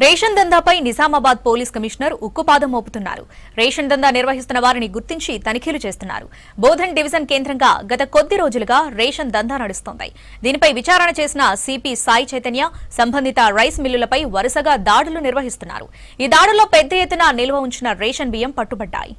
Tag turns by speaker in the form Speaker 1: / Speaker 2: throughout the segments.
Speaker 1: Ration దందాపై Nizamabad police commissioner ఉక్కుపాదం మోపుతున్నారు. Ration దందా నిర్వహిస్తున్న వారిని గుర్తించి తనిఖీలు చేస్తున్నారు. బోధన్ డివిజన్ కేంద్రంగా గత కొద్ది రోజులుగా రేషన్ దందా నడుస్తోంది. దీనిపై విచారణ చేసిన సిపి సాయి చైతన్య సంబంధిత రైస్ మిల్లులపై వరుసగా దాడులు నిర్వహిస్తున్నారు. ఈ దాడుల్లో పెద్ద ఎత్తున నిల్వ ఉంచిన రేషన్ బియ్యం పట్టుబడ్డాయి.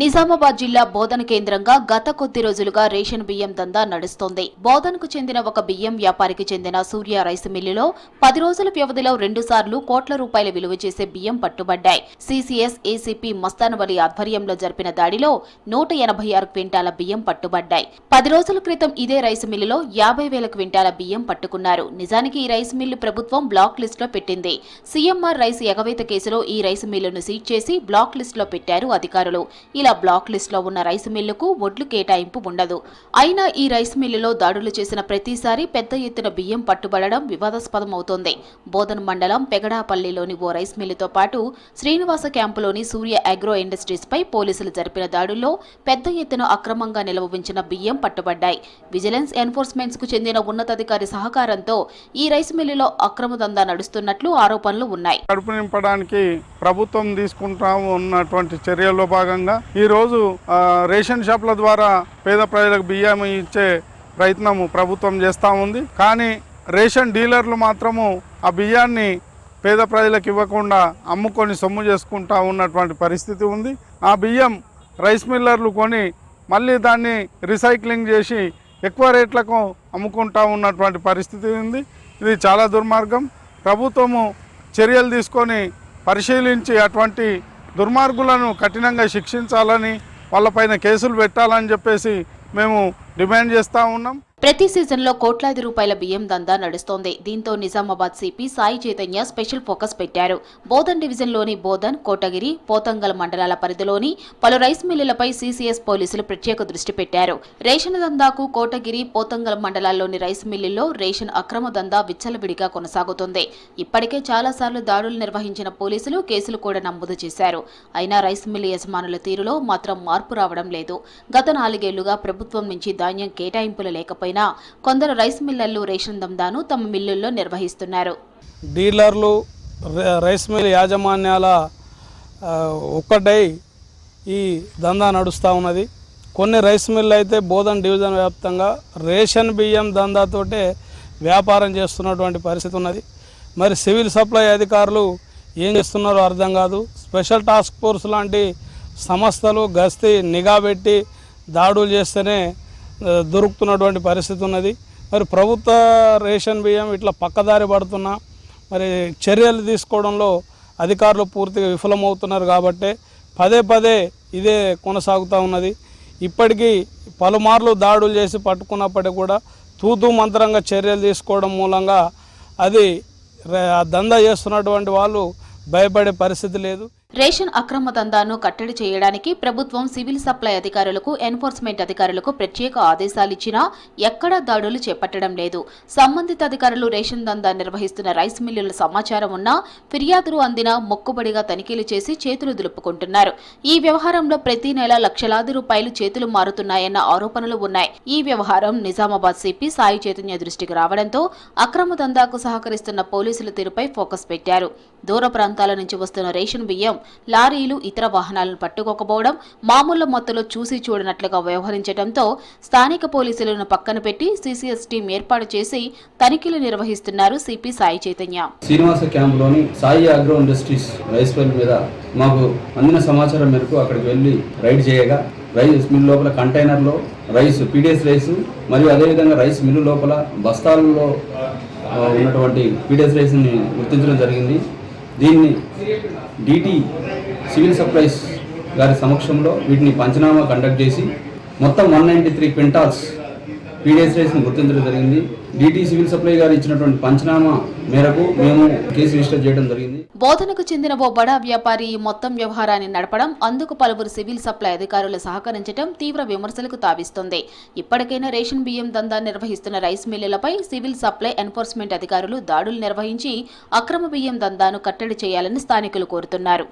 Speaker 2: నిజామాబాద్ జిల్లా బోధన్ కేంద్రంగా గత కొద్ది రోజులుగా రేషన్ బియ్యం దందా నడుస్తోంది. బోధన్కు చెందిన ఒక బియ్యం వ్యాపారికి చెందిన సూర్య రైస్ మిల్లులో 10 రోజుల వ్యవధిలో 2 సార్లు కోట్ల రూపాయల విలువ చేసే బియ్యం పట్టుబడ్డాయి. సిసిఎస్ ఏసీపీ మస్తాన్ వలి ఆధ్వర్యంలో జరిపిన దాడిలో 186 క్వింటాల బియ్యం పట్టుబడ్డాయి. 10 రోజుల క్రితం ఇదే రైస్ మిల్లులో 50,000 క్వింటాల బియ్యం పట్టుకున్నారు. నిజానికి ఈ రైస్ మిల్లు ప్రభుత్వం బ్లాక్ లిస్ట్ లో పెట్టింది. సీఎంఆర్ రైస్ ఎగవేత కేసులో ఈ రైస్ మిల్లును సీజ్ చేసి బ్లాక్ లిస్ట్ లో పెట్టారు అధికారులు. ఇలా బ్లాక్ లిస్ట్ లో ఉన్న రైస్ మిల్లుకు ఒడ్లు కేటాయింపు ఉండదు. అయినా ఈ రైస్ మిల్లులో దాడులు చేసిన ప్రతిసారి పెద్ద ఎత్తున బియ్యం పట్టుబడడం వివాదాస్పదమవుతోంది. బోధన్ మండలం పెగడాపల్లిలోని ఓ రైస్ మిల్లుతో పాటు శ్రీనివాస క్యాంపులోని సూర్య అగ్రో ఇండస్ట్రీస్ పై పోలీసులు జరిపిన దాడుల్లో పెద్ద ఎత్తున అక్రమంగా నిల్వ ఉంచిన బియ్యం పట్టుబడ్డాయి. విజిలెన్స్ ఎన్ఫోర్స్మెంట్స్ కు చెందిన ఉన్నతాధికారి సహకారంతో ఈ రైస్ మిల్లులో అక్రమ దందా నడుస్తున్నట్లు ఆరోపణలు ఉన్నాయి.
Speaker 3: కడుపు నింపడానికి ప్రభుత్వం తీసుకుంటా ఉన్నటువంటి చర్యల్లో భాగంగా ఈ రోజు రేషన్ షాప్ల ద్వారా పేద ప్రజలకు బియ్యం ఇచ్చే ప్రయత్నం ప్రభుత్వం చేస్తూ ఉంది. కానీ రేషన్ డీలర్లు మాత్రము ఆ బియ్యాన్ని పేద ప్రజలకు ఇవ్వకుండా అమ్ముకొని సొమ్ము చేసుకుంటా ఉన్నటువంటి పరిస్థితి ఉంది. ఆ బియ్యం రైస్ మిల్లర్లు కొని మళ్ళీ దాన్ని రీసైక్లింగ్ చేసి ఎక్కువ రేట్లకు అమ్ముకుంటా ఉన్నటువంటి పరిస్థితి ఉంది. ఇది చాలా దుర్మార్గం. ప్రభుత్వము చర్యలు తీసుకొని పరిశీలించి అటువంటి దుర్మార్గులను కఠినంగా శిక్షించాలని, వాళ్ళపైన కేసులు పెట్టాలని చెప్పేసి మేము డిమాండ్ చేస్తూ ఉన్నాం.
Speaker 2: ప్రతి సీజన్లో కోట్లాది రూపాయల బియ్యం దందా నడుస్తోంది. దీంతో Nizamabad CP Sai Chaitanya special focus పెట్టారు. బోధన్ డివిజన్లోని బోధన్, కోటగిరి, పోతంగల్ మండలాల పరిధిలోని పలు రైస్ మిల్లులపై సిసిఎస్ పోలీసులు ప్రత్యేక దృష్టి పెట్టారు. రేషన్ దందాకు కోటగిరి, పోతంగల్ మండలాల్లోని రైస్ మిల్లుల్లో రేషన్ అక్రమ దందా విచ్చలవిడిగా కొనసాగుతుంది. ఇప్పటికే చాలాసార్లు దాడులు నిర్వహించిన పోలీసులు కేసులు కూడా నమోదు చేశారు. అయినా రైస్ మిల్లు యజమానుల తీరులో మాత్రం మార్పు రావడం లేదు. గత 4 ఏళ్లుగా ప్రభుత్వం నుంచి ధాన్యం కేటాయింపులు లేకపోయినా కొందరు రైస్ మిల్లర్లు రేషన్ దందాను తమ మిల్లుల్లో నిర్వహిస్తున్నారు.
Speaker 4: డీలర్లు, రైస్ మిల్ యాజమాన్యాల ఒక్కటై ఈ దందా నడుస్తూ ఉన్నది. కొన్ని రైస్ మిల్లు అయితే బోధన్ డివిజన్ వ్యాప్తంగా రేషన్ బియ్యం దందాతోటే వ్యాపారం చేస్తున్నటువంటి పరిస్థితి ఉన్నది. మరి సివిల్ సప్లై అధికారులు ఏం చేస్తున్నారో అర్థం కాదు. స్పెషల్ టాస్క్ ఫోర్స్ లాంటి సంస్థలు గస్తీ నిఘా పెట్టి దాడులు చేస్తేనే దొరుకుతున్నటువంటి పరిస్థితి ఉన్నది. మరి ప్రభుత్వ రేషన్ బియ్యం ఇట్లా పక్కదారి పడుతున్నా మరి చర్యలు తీసుకోవడంలో అధికారులు పూర్తిగా విఫలమవుతున్నారు. కాబట్టి పదే ఇదే కొనసాగుతూ ఉన్నది. ఇప్పటికీ పలుమార్లు దాడులు చేసి పట్టుకున్నప్పటికీ కూడా తూతూ మంత్రంగా చర్యలు తీసుకోవడం మూలంగా అది దందా చేస్తున్నటువంటి వాళ్ళు భయపడే పరిస్థితి లేదు.
Speaker 2: రేషన్ అక్రమ దందాను కట్టడి చేయడానికి ప్రభుత్వం సివిల్ సప్లై అధికారులకు, ఎన్ఫోర్స్మెంట్ అధికారులకు ప్రత్యేక ఆదేశాలిచ్చినా ఎక్కడా దాడులు చేపట్టడం లేదు. సంబంధిత అధికారులు రేషన్ దందా నిర్వహిస్తున్న రైస్ మిల్లుల సమాచారం ఉన్నా ఫిర్యాదులు అందినా మొక్కుబడిగా తనిఖీలు చేసి చేతులు దులుపుకుంటున్నారు. ఈ వ్యవహారంలో ప్రతి నెల లక్షలాది రూపాయలు చేతులు మారుతున్నాయన్న ఆరోపణలు ఉన్నాయి. ఈ వ్యవహారం నిజామాబాద్ సిపి సాయి చైతన్య దృష్టికి రావడంతో అక్రమ దందాకు సహకరిస్తున్న పోలీసుల తీరుపై ఫోకస్ పెట్టారు. దూర ప్రాంతాల నుంచి వస్తున్న రేషన్ బియ్యం లారీలు, ఇతర వాహనాలను పట్టుకోకపోవడం, మామూలు మొత్తంలో చూసి చూడనట్లుగా వ్యవహరించడంతో స్థానిక పోలీసులను పక్కన పెట్టి సిసిఎస్ టీం ఏర్పాటు చేసి తనిఖీలు నిర్వహిస్తున్నారు సిపి సాయి చైతన్య.
Speaker 5: శ్రీనివాస క్యాంపులోని Sai agro industries rice mill మీద మాకు అందిన సమాచారం మేరకు అక్కడికి వెళ్ళి రైడ్ చేయగా రైస్ మిల్ లోపల కంటైనర్లో రైస్, పీడిఎస్ రైస్ మరియు అదేవిధంగా రైస్ మిల్లు లోపల బస్తాలలో ఉన్నటువంటి పీడిఎస్ రైస్ని గుర్తించడం జరిగింది. దీన్ని డిటి సివిల్ సప్లైస్ గారి సమక్షంలో వీటిని పంచనామా కండక్ట్ చేసి మొత్తం 193 క్వింటాల్స్ పీడిఎస్ రైస్ని గుర్తించడం జరిగింది. డిటి సివిల్ సప్లై గారు ఇచ్చినటువంటి పంచనామా మేరకు మేము కేసు రిజిస్టర్ చేయడం జరిగింది.
Speaker 2: బోధనకు చెందిన ఓ బడా వ్యాపారి ఈ మొత్తం వ్యవహారాన్ని నడపడం, అందుకు పలువురు సివిల్ సప్లై అధికారులు సహకరించడం తీవ్ర విమర్శలకు తావిస్తోంది. ఇప్పటికైనా రేషన్ బియ్యం దందా నిర్వహిస్తున్న రైస్ మిల్లులపై సివిల్ సప్లై, ఎన్ఫోర్స్మెంట్ అధికారులు దాడులు నిర్వహించి అక్రమ బియ్యం దందాను కట్టడి చేయాలని స్థానికులు కోరుతున్నారు.